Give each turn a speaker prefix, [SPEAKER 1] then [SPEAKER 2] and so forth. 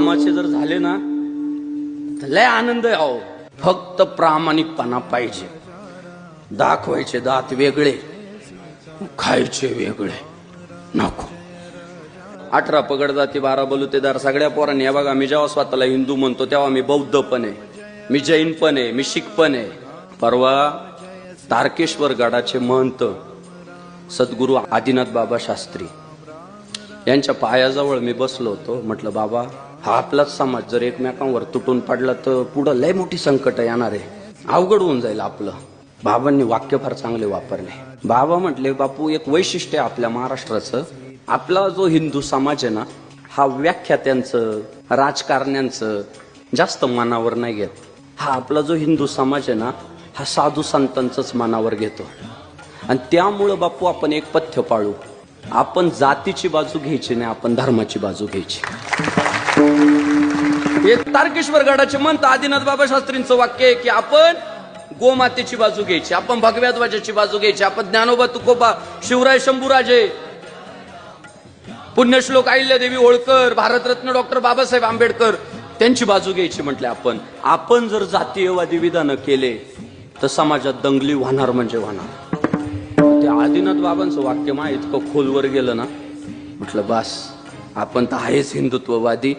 [SPEAKER 1] कामाचे जर झाले ना तर लय आनंद आहे. अहो फक्त प्रामाणिकपणा पाहिजे. दाखवायचे दात वेगळे, खायचे वेगळे नको. 18 पगड जाती 12 बलुतेदार सगळ्या पोरांनी. या बघा, मी जेव्हा स्वतःला हिंदू म्हणतो तेव्हा मी बौद्ध पण आहे, मी जैन पण आहे, मी शीख पण आहे. परवा तारकेश्वर गडाचे महंत सद्गुरू आदिनाथ बाबा शास्त्री यांच्या पायाजवळ मी बसलो होतो. म्हटलं बाबा, हा आपलाच समाज जर एकमेकांवर तुटून पडला तर पुढं लय मोठी संकट येणार आहे, अवघड होऊन जाईल आपलं. बाबांनी वाक्य फार चांगले वापरले. बाबा म्हटले, बापू एक वैशिष्ट्य आहे आपल्या महाराष्ट्राचं, आपला जो हिंदू समाज आहे ना हा व्याख्यात्यांचं राजकारण्यांचं जास्त मनावर नाही घेत. हा आपला जो हिंदू समाज आहे ना हा साधू संतांचंच मनावर घेतो. आणि त्यामुळं बापू आपण एक पथ्य पाळू, आपण जातीची बाजू घ्यायची नाही, आपण धर्माची बाजू घ्यायची. एक तारकेश्वर गडाचे म्हणत आदिनाथ बाबा शास्त्रींचं वाक्य आहे की आपण गोमातेची बाजू घ्यायची, आपण भगव्या ध्वजाची बाजू घ्यायची, आपण ज्ञानोबा तुकोबा शिवराय शंभूराजे पुण्यश्लोक अहिल्यादेवी होळकर भारतरत्न डॉक्टर बाबासाहेब आंबेडकर त्यांची बाजू घ्यायची. म्हटले आपण जर जातीयवादी विधानं केले तर समाजात दंगली होणार म्हणजे होणार. ते आदिनाथ बाबांचं वाक्य मा इतकं खोलवर गेलं ना, म्हटलं बस आपण तर आहेच हिंदुत्ववादी,